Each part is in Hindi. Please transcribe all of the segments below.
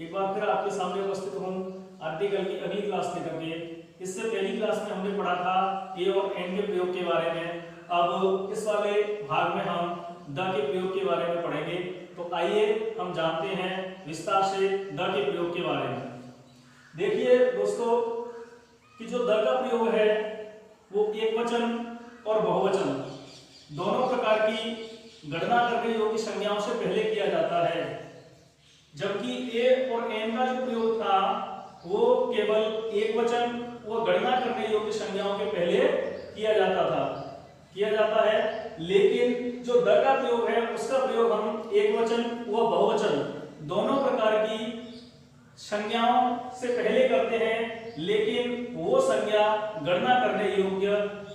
एक बार फिर आपके सामने उपस्थित हूँ आर्टिकल की अगली क्लास लेकर के। इससे पहली क्लास में हमने पढ़ा था ए और एन के प्रयोग के बारे में। अब इस वाले भाग में हम द के प्रयोग के बारे में पढ़ेंगे। तो आइए हम जानते हैं विस्तार से द के प्रयोग के बारे में। देखिए दोस्तों कि जो द का प्रयोग है वो एकवचन और बहुवचन दोनों प्रकार की गणना करने योग्य संज्ञाओं से पहले किया जाता है, जबकि ए और एन का जो प्रयोग था वो केवल एकवचन व गणना करने योग्य संज्ञाओं के पहले किया जाता है। लेकिन जो द का प्रयोग है उसका प्रयोग हम एकवचन व बहुवचन दोनों प्रकार की संज्ञाओं से पहले करते हैं, लेकिन वो संज्ञा गणना करने योग्य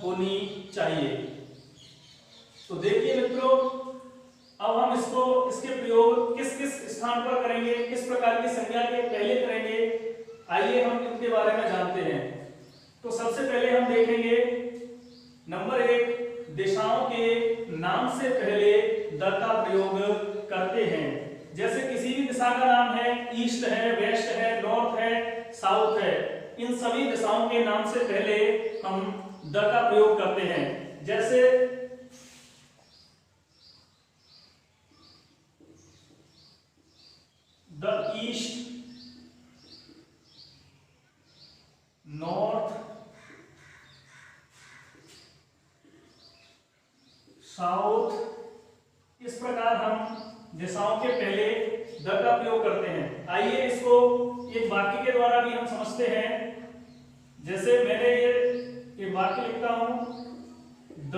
होनी चाहिए। तो देखिए मित्रों, अब हम इसके प्रयोग किस किस स्थान पर करेंगे, किस प्रकार की संज्ञा के पहले करेंगे, आइए हम इनके बारे में जानते हैं। तो सबसे पहले हम देखेंगे नंबर 1, दिशाओं के नाम से पहले द का प्रयोग करते हैं। जैसे किसी भी दिशा का नाम है, ईस्ट है, वेस्ट है, नॉर्थ है, साउथ है, इन सभी दिशाओं के नाम से पहले हम द का प्रयोग करते हैं। जैसे द ईस्ट, नॉर्थ, साउथ, इस प्रकार हम दिशाओं के पहले द का प्रयोग करते हैं। आइए इसको एक वाक्य के द्वारा भी हम समझते हैं। जैसे मैंने ये वाक्य लिखता हूं, द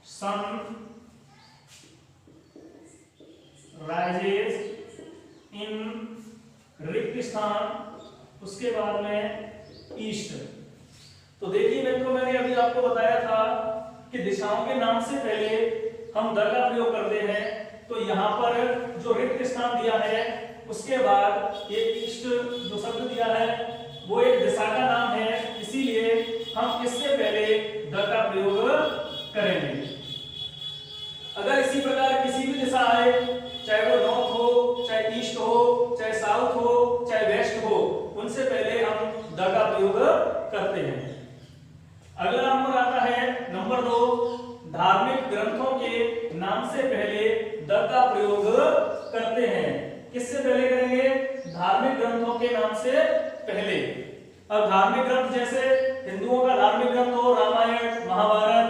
सन राइजेस इन रिक्त स्थान, उसके बाद में ईस्ट। तो देखिए मित्रों, मैंने अभी आपको बताया था कि दिशाओं के नाम से पहले हम द का प्रयोग करते हैं। तो यहाँ पर जो रिक्त स्थान दिया है उसके बाद एक ईस्ट जो शब्द दिया है वो एक दिशा का नाम है, इसीलिए हम इससे पहले द का प्रयोग करेंगे। अगर इसी प्रकार किसी भी दिशा आए, चाहे वो नॉर्थ हो, चाहे ईस्ट हो, चाहे साउथ हो, चाहे वेस्ट हो, उनसे पहले हम द का प्रयोग करते हैं। अगला नंबर आता है नंबर 2, धार्मिक ग्रंथों के नाम से पहले द का प्रयोग करते हैं। किससे पहले करेंगे? धार्मिक ग्रंथों के नाम से पहले। अब धार्मिक ग्रंथ जैसे हिंदुओं का धार्मिक ग्रंथ हो रामायण, महाभारत,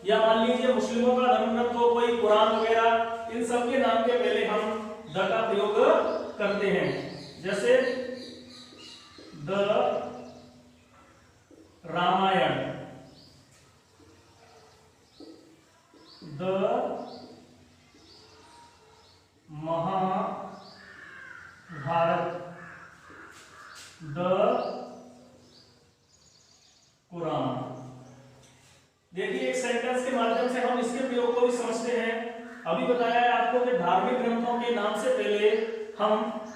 या मान लीजिए मुस्लिमों का धर्म ग्रंथ हो कोई कुरान वगैरह, इन सब के नाम के पहले हम द का प्रयोग करते हैं। जैसे the Ramayana, the Mahabharata, the Quran. देखिए एक सेंटेंस के माध्यम से हम इसके प्रयोग को भी समझते हैं। अभी बताया है आपको कि धार्मिक ग्रंथों के नाम से पहले हम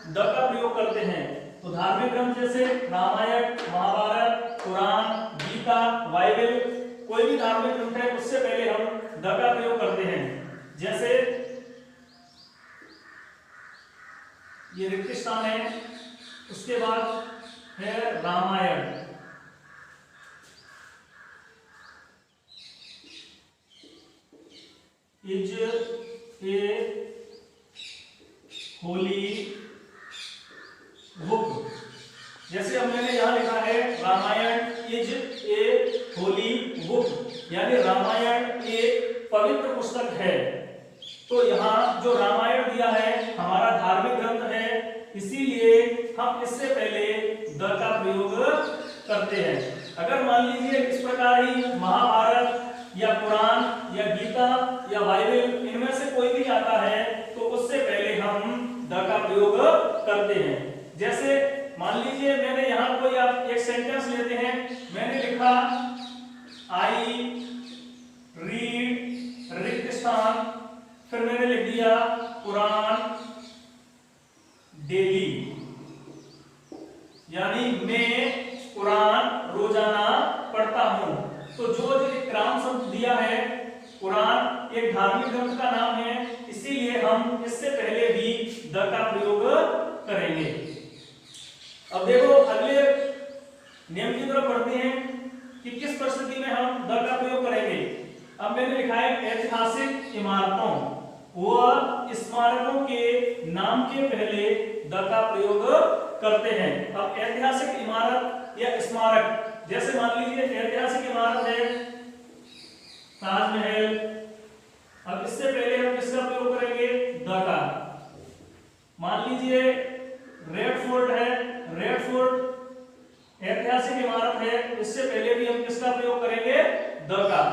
द का प्रयोग करते हैं। तो धार्मिक ग्रंथ जैसे रामायण, महाभारत, कुरान, गीता, बाइबल, कोई भी धार्मिक ग्रंथ है उससे पहले हम द का प्रयोग करते हैं। जैसे ये रिक्त स्थान है, उसके बाद है Ramayana, is a holy book. जैसे अब मैंने यहां लिखा है Ramayana is a holy book, यानी रामायण एक पवित्र पुस्तक है। तो यहाँ जो रामायण दिया है हमारा धार्मिक ग्रंथ है, इसीलिए हम इससे पहले द का प्रयोग करते हैं। अगर मान लीजिए इस प्रकार ही महाभारत या कुरान या गीता या बाइबल इनमें से कोई भी आता है तो उससे पहले हम द का प्रयोग करते हैं। जैसे मान लीजिए मैंने यहाँ कोई आप एक सेंटेंस लेते हैं, मैंने लिखा आई रीड रिक्त स्थान, फिर मैंने लिख दिया कुरान डेली, यानी मैं कुरान रोजाना पढ़ता हूं। तो जो क्रम शब्द दिया है, कुरान एक धार्मिक ग्रंथ का नाम है, इसीलिए हम इससे पहले भी द का प्रयोग लिखा है ऐतिहासिक इमारतों व स्मारकों के नाम के पहले द का प्रयोग करते हैं। अब ऐतिहासिक इमारत या स्मारक, जैसे मान लीजिए ऐतिहासिक इमारत है ताजमहल, अब इससे पहले हम किसका प्रयोग करेंगे? द का। मान लीजिए रेड फोर्ट है, रेड फोर्ट ऐतिहासिक इमारत है, इससे पहले भी हम किसका प्रयोग करेंगे? द का।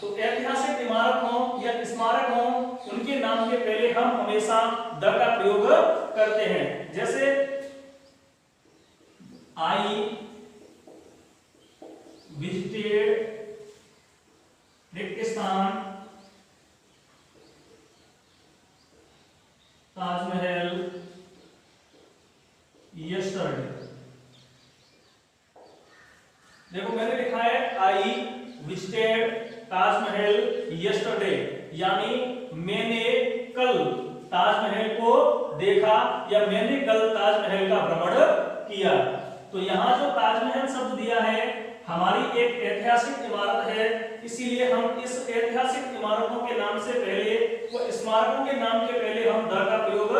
तो ऐतिहासिक इमारत हो या स्मारक हो, उनके नाम के पहले हम हमेशा द का प्रयोग करते हैं। जैसे आई विजिटेड रेगिस्तान, ताजमहल यस्टरडे। देखो मैंने लिखा है आई विजिटेड ताजमहल यस्टरडे, यानी मैंने कल ताजमहल को देखा या मैंने कल ताजमहल का भ्रमण किया। तो यहाँ जो ताजमहल शब्द दिया है हमारी एक ऐतिहासिक इमारत है, इसीलिए हम इस ऐतिहासिक इमारतों के नाम से पहले व स्मारकों के नाम के पहले हम द का प्रयोग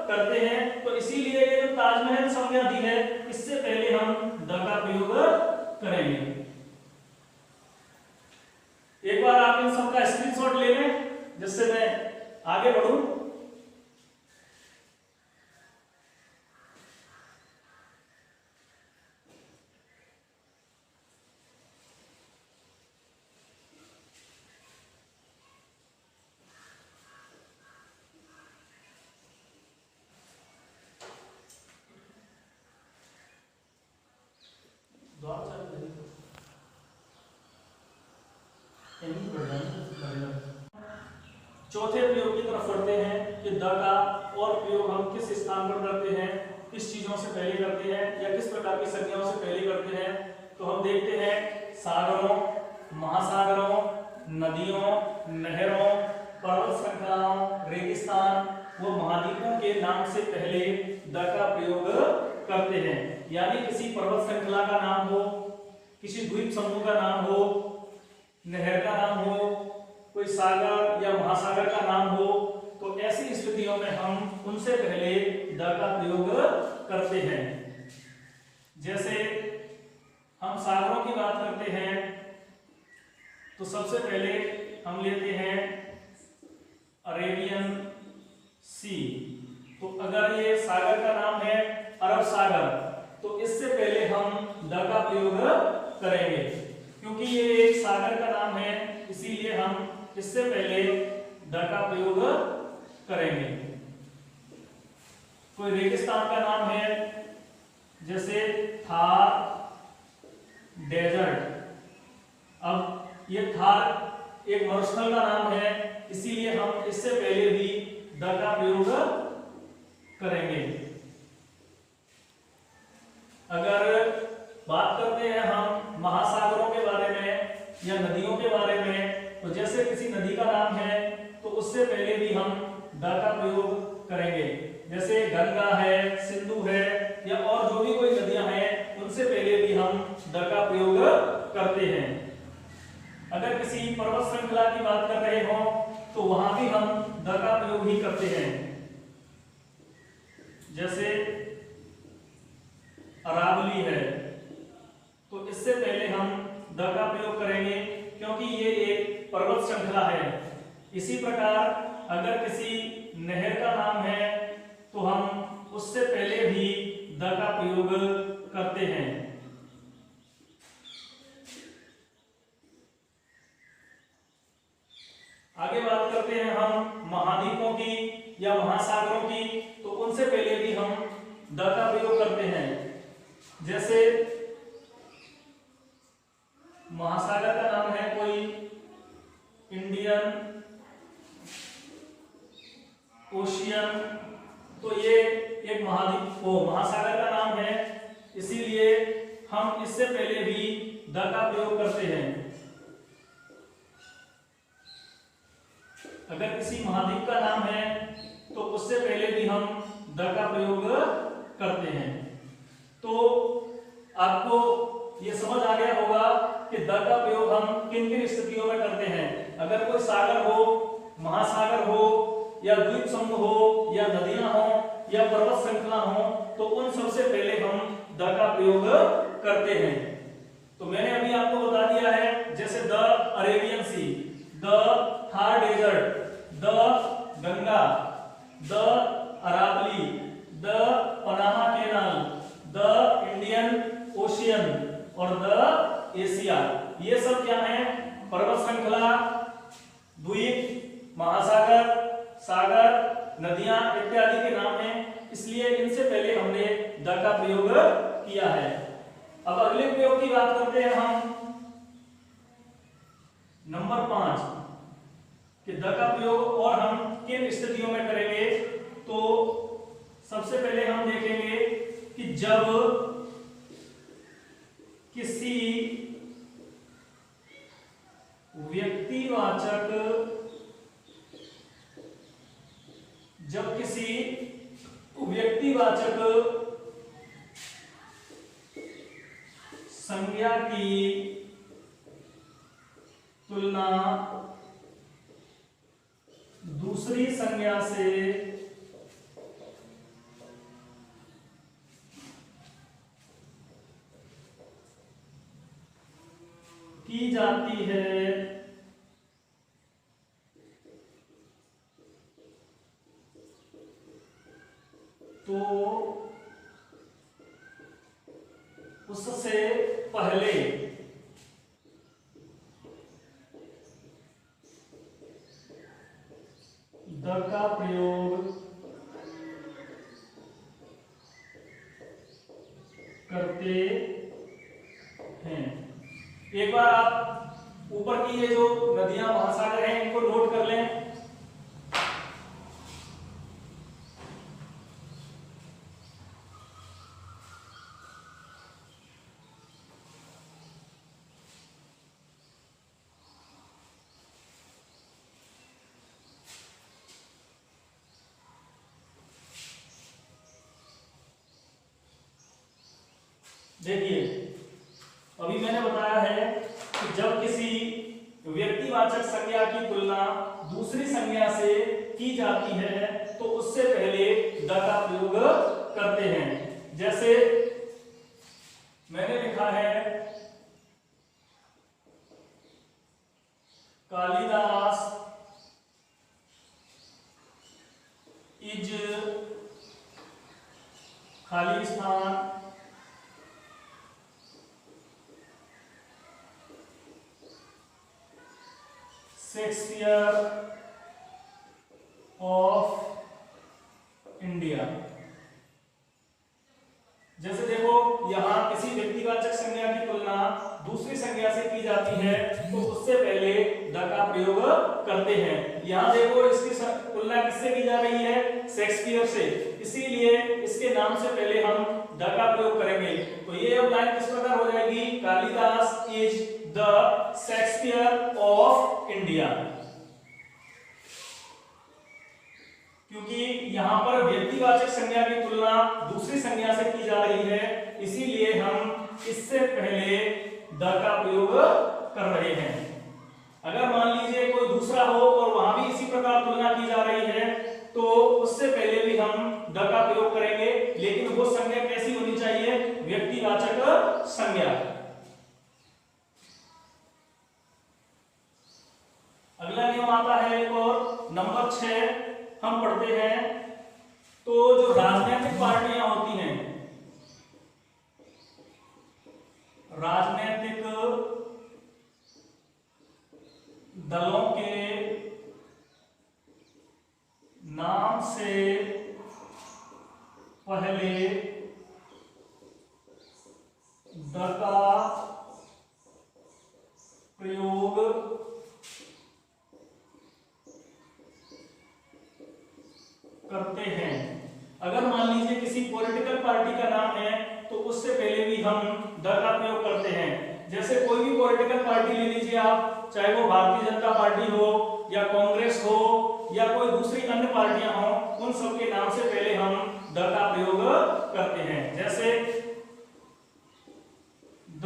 करते हैं। तो इसीलिए ये जो ताजमहल संज्ञा दी है इससे पहले हम द का प्रयोग करेंगे। एक बार आप इन सबका स्क्रीनशॉट ले लें जिससे मैं आगे बढ़ूं। चौथे प्रयोग की तरफ बढ़ते हैं कि द का और प्रयोग हम किस स्थान पर करते हैं, किस चीजों से पहले करते हैं या किस प्रकार की संज्ञाओं से पहले करते हैं। तो हम देखते हैं सागरों, महासागरों, नदियों, नहरों, पर्वत श्रृंखलाओं, रेगिस्तान व महाद्वीपों के नाम से पहले द का प्रयोग करते हैं। यानी किसी पर्वत श्रृंखला का नाम हो, किसी द्वीप समूह का नाम हो, नहर का नाम हो, कोई सागर या महासागर का नाम हो, तो ऐसी स्थितियों में हम उनसे पहले द का प्रयोग करते हैं। जैसे हम सागरों की बात करते हैं तो सबसे पहले हम लेते हैं अरेबियन सी। तो अगर ये सागर का नाम है अरब सागर, तो इससे पहले हम द का प्रयोग करेंगे, क्योंकि ये एक सागर का नाम है इसीलिए हम इससे पहले द का प्रयोग करेंगे। कोई रेगिस्तान का नाम है जैसे थार डेजर्ट, अब ये थार एक मरुस्थल का नाम है इसीलिए हम इससे पहले भी द का प्रयोग करेंगे। अगर बात करते हैं हम महासागरों के बारे में या नदियों के बारे में, तो जैसे किसी नदी का नाम है तो उससे पहले भी हम द का प्रयोग करेंगे। जैसे गंगा है, सिंधु है या और जो भी कोई नदियां हैं उनसे पहले भी हम द का प्रयोग करते हैं। अगर किसी पर्वत श्रृंखला की बात कर रहे हो तो वहां भी हम द का प्रयोग ही करते हैं। जैसे अरावली है तो इससे पहले हम द का प्रयोग करेंगे क्योंकि ये एक पर्वत श्रृंखला है। इसी प्रकार अगर किसी नहर का नाम है तो हम उससे पहले भी द का प्रयोग करते हैं। आगे बात करते हैं हम महाद्वीपों की या महासागरों की, तो उनसे पहले भी हम द का प्रयोग करते हैं। जैसे महासागर का नाम है कोई इंडियन ओशियन, तो ये एक महाद्वीप महासागर का नाम है इसीलिए हम इससे पहले भी द का प्रयोग करते हैं। अगर किसी महाद्वीप का नाम है तो उससे पहले भी हम द का प्रयोग करते हैं। तो आपको ये समझ आ गया होगा कि द का प्रयोग हम किन किन स्थितियों में करते हैं। अगर कोई सागर या पर्वत श्रृंखला हो तो उन सबसे पहले हम द का प्रयोग करते हैं। तो मैंने अभी आपको बता दिया है, जैसे the Arabian sea, the Thar desert, the Ganga, the Aravalli, the Panama canal, the Indian ocean और द एशिया। ये सब क्या है? पर्वत श्रृंखला, द्वीप, महासागर, सागर, नदियां इत्यादि के नाम हैं, इसलिए इनसे पहले हमने द का प्रयोग किया है। अब अगले प्रयोग की बात करते हैं हम, नंबर 5 कि द का प्रयोग और हम किन स्थितियों में करेंगे। तो सबसे पहले हम देखेंगे कि जब किसी व्यक्तिवाचक संज्ञा की तुलना दूसरी संज्ञा से की जाती है तो उससे पहले द का प्रयोग करते हैं। एक बार आप ऊपर की ये जो नदियां महासागर हैं इनको नोट कर लें। देखिए, अभी मैंने बताया है कि जब किसी व्यक्तिवाचक संज्ञा की तुलना दूसरी संज्ञा से की जाती है तो उससे पहले द का प्रयोग करते हैं। जैसे मैंने लिखा है कालिदास इज खाली स्थान शेक्सपियर ऑफ इंडिया। जैसे देखो, यहां किसी व्यक्तिवाचक संज्ञा की तुलना दूसरी संज्ञा से की जाती है तो उससे पहले द का प्रयोग करते हैं। यहां देखो, इसकी तुलना किससे की जा रही है? शेक्सपियर से, इसीलिए इसके नाम से पहले हम द का प्रयोग करेंगे। तो ये अब लाइन किस प्रकार हो जाएगी? Kalidas is the Shakespeare of India. क्योंकि यहां पर व्यक्तिवाचक संज्ञा की तुलना दूसरी संज्ञा से की जा रही है, इसीलिए हम इससे पहले द का प्रयोग कर रहे हैं। अगर मान लीजिए कोई दूसरा हो और वहां भी इसी प्रकार तुलना की जा रही है तो उससे पहले भी हम द का प्रयोग करेंगे, लेकिन वो संज्ञा कैसी होनी चाहिए? व्यक्तिवाचक संज्ञा। अगला नियम आता है एक और, नंबर 6 हम पढ़ते हैं। तो जो राजनीतिक पार्टियां होती हैं, राजनीतिक दलों के नाम से पहले द का प्रयोग करते हैं। अगर मान लीजिए किसी पॉलिटिकल पार्टी का नाम है तो उससे पहले भी हम द का प्रयोग करते हैं। जैसे कोई भी पॉलिटिकल पार्टी ले लीजिए आप, चाहे वो भारतीय जनता पार्टी हो या कांग्रेस हो या कोई दूसरी अन्य पार्टियां हो, उन सब के नाम से पहले हम द का प्रयोग करते हैं। जैसे the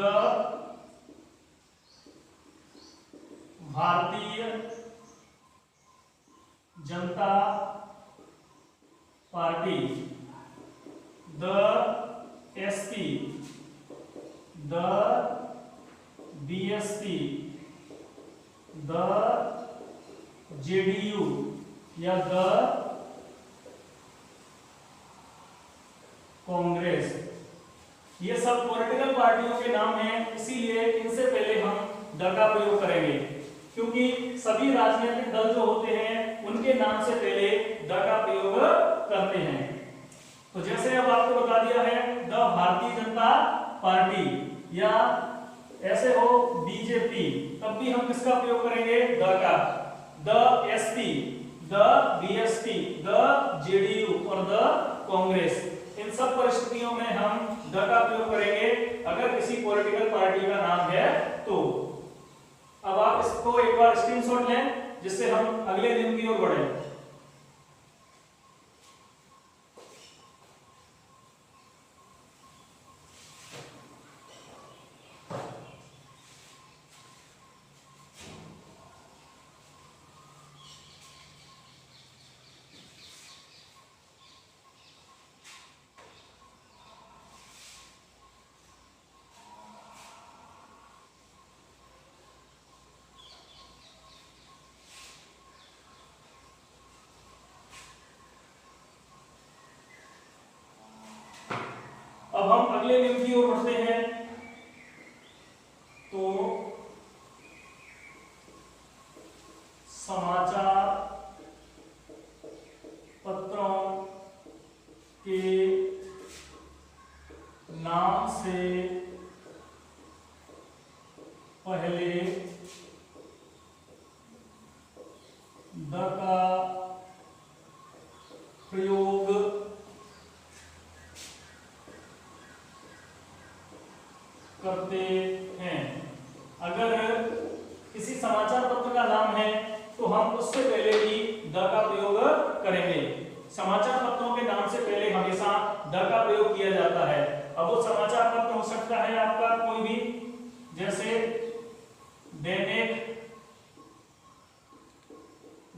Bharatiya Janata party, the SP, the BSP, the JDU या द कांग्रेस, ये सब पॉलिटिकल पार्टियों के नाम हैं, इसीलिए इनसे पहले हम द का प्रयोग करेंगे, क्योंकि सभी राजनीतिक दल जो होते हैं उनके नाम से पहले द का प्रयोग करते हैं। तो जैसे अब आपको बता दिया है द भारतीय जनता पार्टी या ऐसे हो बीजेपी, तब भी हम किसका प्रयोग करेंगे? द का। The SP, the BSP, the JDU और द कांग्रेस, इन सब परिस्थितियों में हम द का प्रयोग करेंगे अगर किसी पॉलिटिकल पार्टी का नाम है तो। अब आप इसको एक बार स्क्रीनशॉट लें जिससे हम अगले दिन की ओर बढ़ें। अब हम अगले नियम की ओर बढ़ते हैं। तो समाचार पत्रों के नाम से पहले द का प्रयोग करते हैं। अगर किसी समाचार पत्र का नाम है तो हम उससे पहले ही द का प्रयोग करेंगे। समाचार पत्रों के नाम से पहले हमेशा द का प्रयोग किया जाता है। अब वो समाचार पत्र हो सकता है आपका कोई भी, जैसे दैनिक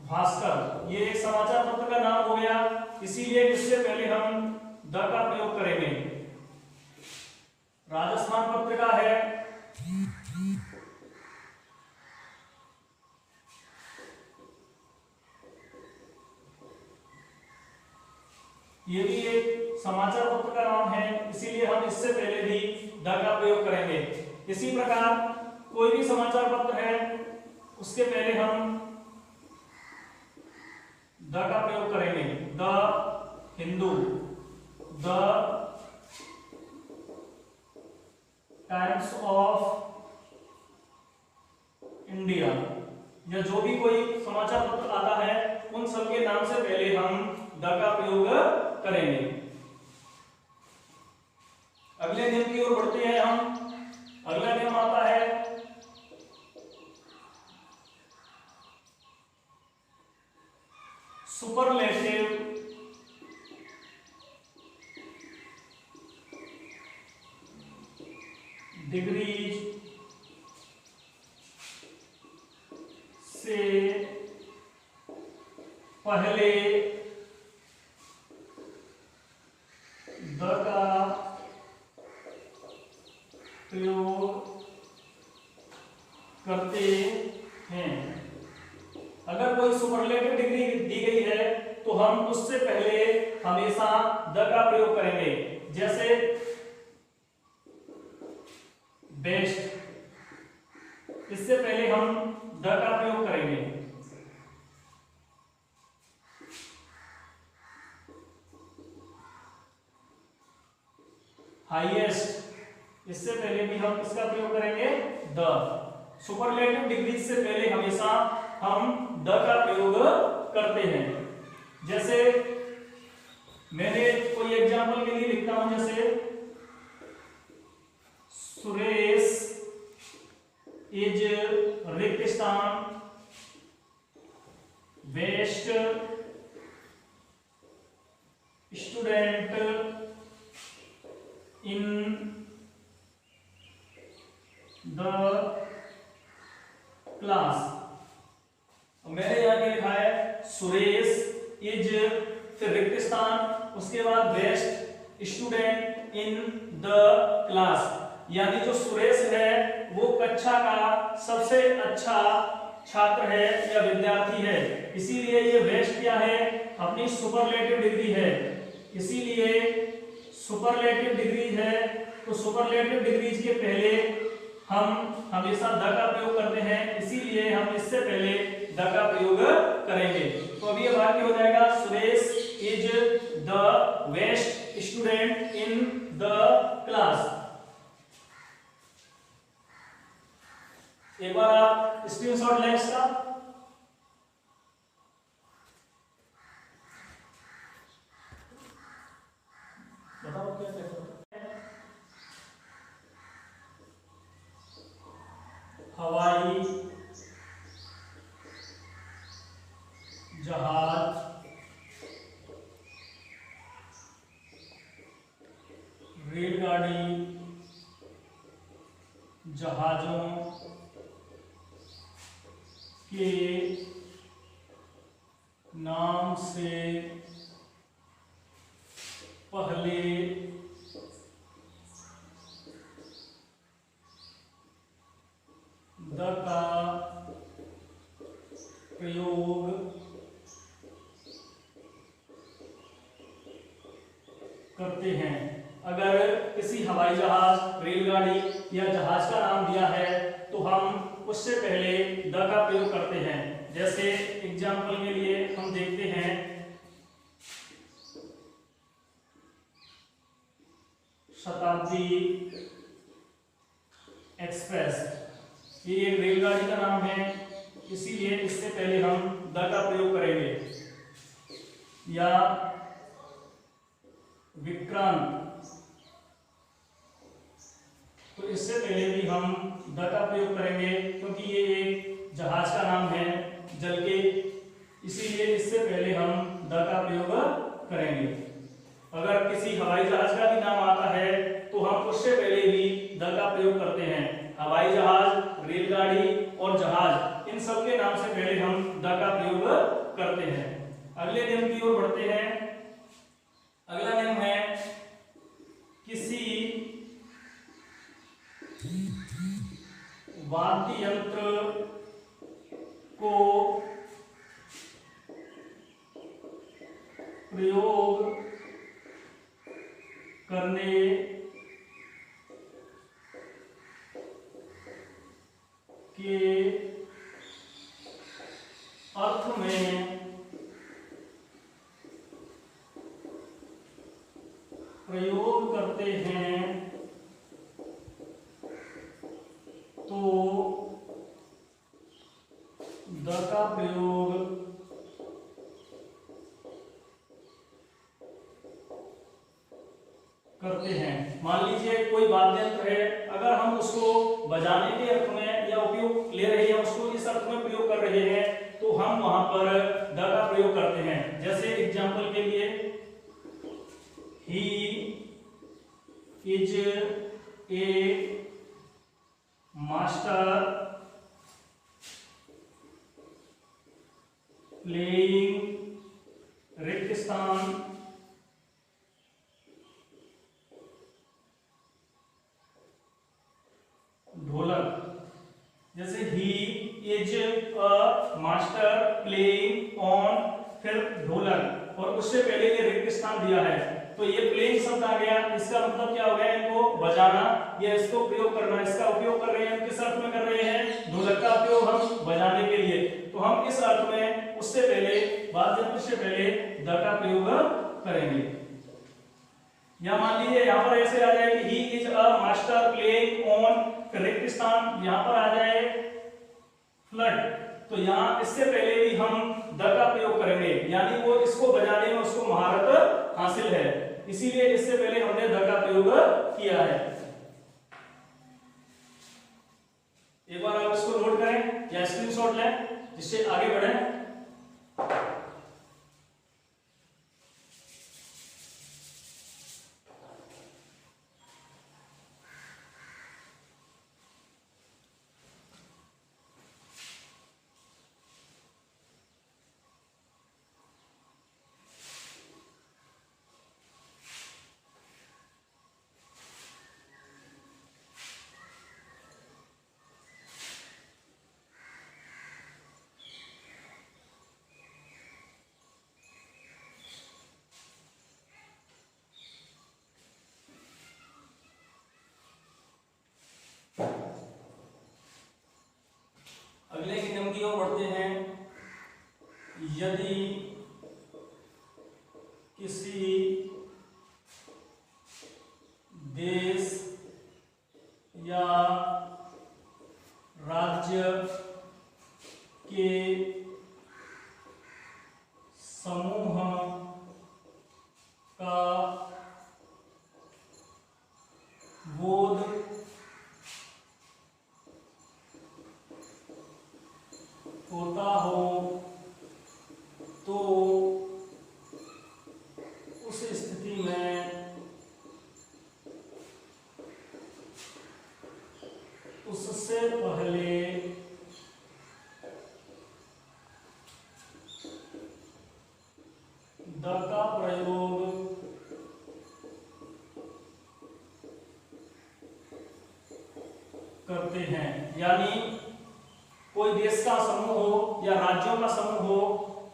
भास्कर, ये एक समाचार पत्र का नाम हो गया, इसीलिए इससे पहले हम द का प्रयोग करेंगे। राजस्थान पत्रिका है, ये भी एक समाचार पत्र का नाम है, इसीलिए हम इससे पहले भी द का प्रयोग करेंगे। इसी प्रकार कोई भी समाचार पत्र है उसके पहले हम द का प्रयोग करेंगे। The Hindu, the times of India, या जो भी कोई समाचार पत्र आता है उन सबके नाम से पहले हम द का प्रयोग करेंगे। अगले नियम की ओर बढ़ते हैं हम। अगला नियम आता है सुपरलेटिव डिग्रीज से पहले द का प्रयोग करते हैं। अगर कोई सुपरलेटिव डिग्री दी गई है तो हम उससे पहले हमेशा द का प्रयोग करेंगे। जैसे बेस्ट, इससे पहले हम द का प्रयोग करेंगे। हाईएस्ट, इससे पहले भी हम इसका प्रयोग करेंगे द। सुपरलेटिव डिग्री से पहले हमेशा हम द का प्रयोग करते हैं। जैसे मैंने कोई एग्जांपल के लिए लिखता हूं, जैसे सुरेश इज रिक्त स्थान best student in the class. मैंने यहां क्या लिखा है? सुरेश इज फिर रिक्त स्थान, उसके बाद best student in the class, यानी जो सुरेश है वो कक्षा का सबसे अच्छा छात्र है या विद्यार्थी है, इसीलिए ये बेस्ट क्या है, अपनी सुपरलेटिव डिग्री है, इसीलिए सुपरलेटिव डिग्री है। तो सुपरलेटिव डिग्रीज के पहले हम हमेशा द का प्रयोग करते हैं, इसीलिए हम इससे पहले द का प्रयोग करेंगे। तो अभी ये वाक्य हो जाएगा Suresh is the best student in the class. एक बार आप स्क्रीनशॉट लें इसका। बताओ क्या कहते हो। हवाई जहाज, रेलगाड़ी, जहाजों के नाम से पहले द का प्रयोग करते हैं। अगर किसी हवाई जहाज, रेलगाड़ी या जहाज का नाम दिया है तो हम उससे पहले द का प्रयोग करते हैं। जैसे एग्जाम्पल के लिए हम देखते हैं शताब्दी एक्सप्रेस, ये एक रेलगाड़ी का नाम है, इसीलिए इससे पहले हम द का प्रयोग करेंगे। या विक्रांत, तो इससे पहले भी हम द का प्रयोग करेंगे क्योंकि ये एक जहाज का नाम है जल के, इसीलिए इससे पहले हम द का प्रयोग करेंगे। अगर किसी हवाई जहाज का भी नाम आता है तो हम उससे पहले भी द का प्रयोग करते हैं। हवाई जहाज, रेलगाड़ी और जहाज, इन सब के नाम से पहले हम द का प्रयोग करते हैं। अगले नियम की ओर बढ़ते हैं। अगला नियम है किसी वाद्य यंत्र को प्रयोग करने के अर्थ में प्रयोग करते हैं तो द का प्रयोग करते हैं। मान लीजिए कोई वाद्य यंत्र है, अगर हम उसको बजाने के अर्थ में या उपयोग ले रहे हैं, उसको इस अर्थ में प्रयोग कर रहे हैं तो हम वहां पर द का प्रयोग करते हैं। जैसे एग्जाम्पल के लिए he is a master playing रिक्त स्थान ढोलक। जैसे he is a master playing on, फिर ढोलक, और उससे पहले ये रिक्त स्थान दिया है तो ये प्लेइंग शब्द आ गया। इसका मतलब क्या हो गया, इनको बजाना या इसको प्रयोग करना। इसका उपयोग कर रहे हैं, किस अर्थ में कर रहे हैं, ढोलक का उपयोग हम बजाने के लिए, तो हम इस अर्थ में उससे पहले, वाद्य यंत्र से पहले द का प्रयोग करेंगे। या मान लीजिए यहाँ पर ऐसे आ जाए कि he is a master playing on, रिक्त स्थान, यहाँ पर आ जाए फ्लट, तो यहाँ इससे पहले भी हम द का प्रयोग करेंगे, यानी वो इसको बजाने में उसको महारत हासिल है, इसीलिए इससे पहले हमने द का प्रयोग किया है। एक बार आप इसको नोट करें या स्क्रीनशॉट लें जिससे आगे बढ़ें। उससे पहले द का प्रयोग करते हैं। यानी कोई देश का समूह हो या राज्यों का समूह हो,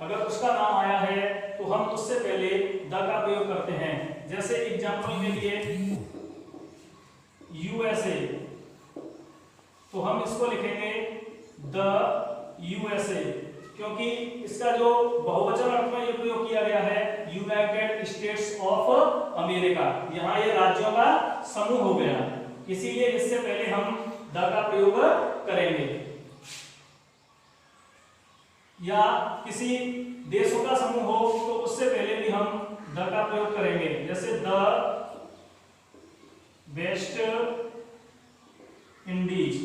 अगर उसका नाम आया है तो हम उससे पहले द का प्रयोग करते हैं। जैसे एग्जांपल के लिए यूएसए, तो हम इसको लिखेंगे द यूएसए, क्योंकि इसका जो बहुवचन अर्थ में ये प्रयोग किया गया है यूनाइटेड स्टेट्स ऑफ अमेरिका, यहाँ ये राज्यों का समूह हो गया, इसीलिए इससे पहले हम द का प्रयोग करेंगे। या किसी देशों का समूह हो तो उससे पहले भी हम द का प्रयोग करेंगे। जैसे द वेस्ट इंडीज,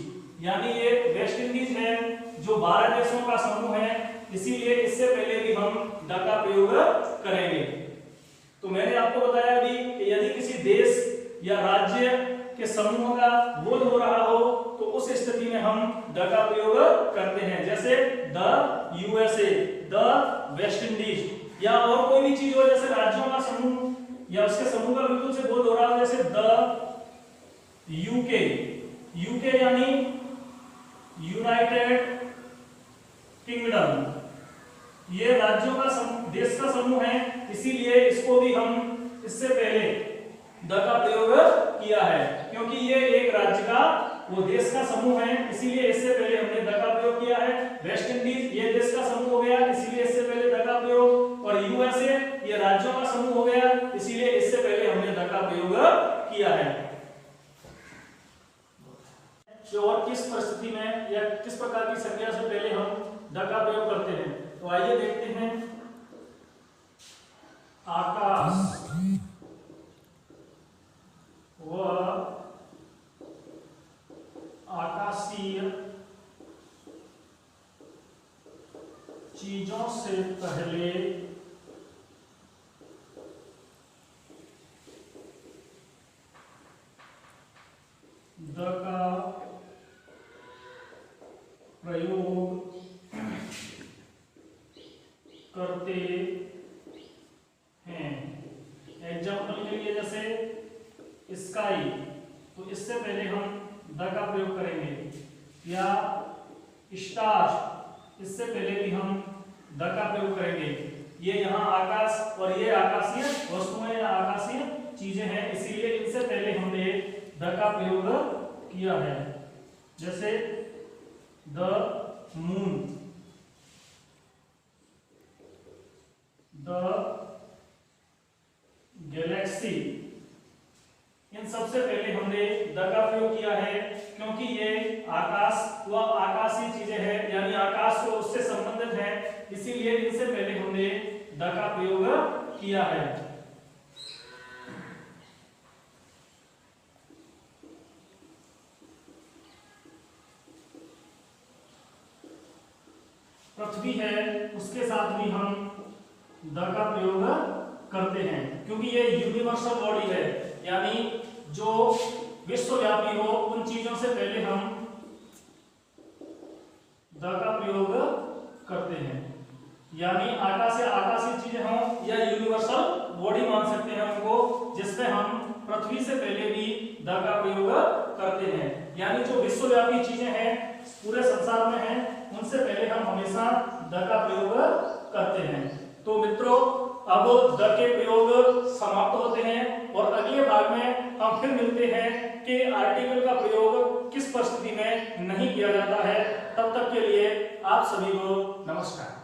यानी ये वेस्ट इंडीज है जो 12 देशों का समूह है, इसीलिए इससे पहले भी हम द का प्रयोग करेंगे। तो मैंने आपको बताया अभी कि यदि किसी देश या राज्य के समूह का बोध हो रहा हो तो उस स्थिति में हम द का प्रयोग करते हैं। जैसे the USA, the West Indies, या और कोई भी चीज हो जैसे राज्यों का समूह या उसके समूह का बिल्कुल से बोध हो रहा हो, जैसे द यूके, यूके यानी यूनाइटेड किंगडम, ये राज्यों का देश का समूह है, इसीलिए इसको भी हम इससे पहले द का प्रयोग किया है, क्योंकि ये एक राज्य का वो देश का समूह है, इसीलिए इससे पहले हमने द का प्रयोग किया है। वेस्ट इंडीज ये देश का समूह हो गया, इसीलिए इससे पहले द का प्रयोग, और यूएसए ये राज्यों का समूह हो गया, इसीलिए इससे पहले हमने द का प्रयोग किया है। और किस परिस्थिति में या किस प्रकार की संज्ञा से पहले हम द का प्रयोग करते हैं, तो आइए देखते हैं। आकाश व आकाशीय चीजों से पहले द का प्रयोग करते हैं। एग्जाम्पल के लिए जैसे स्काई, तो इससे पहले हम द का प्रयोग करेंगे, या स्टार, इससे पहले भी हम द का प्रयोग करेंगे। ये यहाँ आकाश और ये आकाशीय वस्तुएं या आकाशीय चीजें हैं, इसीलिए इनसे पहले हमने द का प्रयोग किया है। जैसे द मून, द गैलेक्सी, इन सबसे पहले हमने द का प्रयोग किया है, क्योंकि ये आकाश व आकाशीय चीजें हैं, यानी आकाश को उससे संबंधित है, इसीलिए इनसे पहले हमने द का प्रयोग किया है। पृथ्वी है, उसके साथ भी हम द का प्रयोग करते हैं, क्योंकि ये यूनिवर्सल बॉडी है, यानी जो विश्वव्यापी हो उन चीजों से पहले हम द का प्रयोग करते हैं। यानी आकाशीय चीजें हों या यूनिवर्सल बॉडी मान सकते हैं उनको, जिसमें हम पृथ्वी से पहले भी द का प्रयोग करते हैं। यानी जो विश्वव्यापी चीजें हैं पूरे संसार में हैं, उनसे पहले हम हमेशा द का प्रयोग करते हैं। तो मित्रों, अब द के प्रयोग समाप्त होते हैं और अगले भाग में हम फिर मिलते हैं कि आर्टिकल का प्रयोग किस परिस्थिति में नहीं किया जाता है। तब तक के लिए आप सभी को नमस्कार।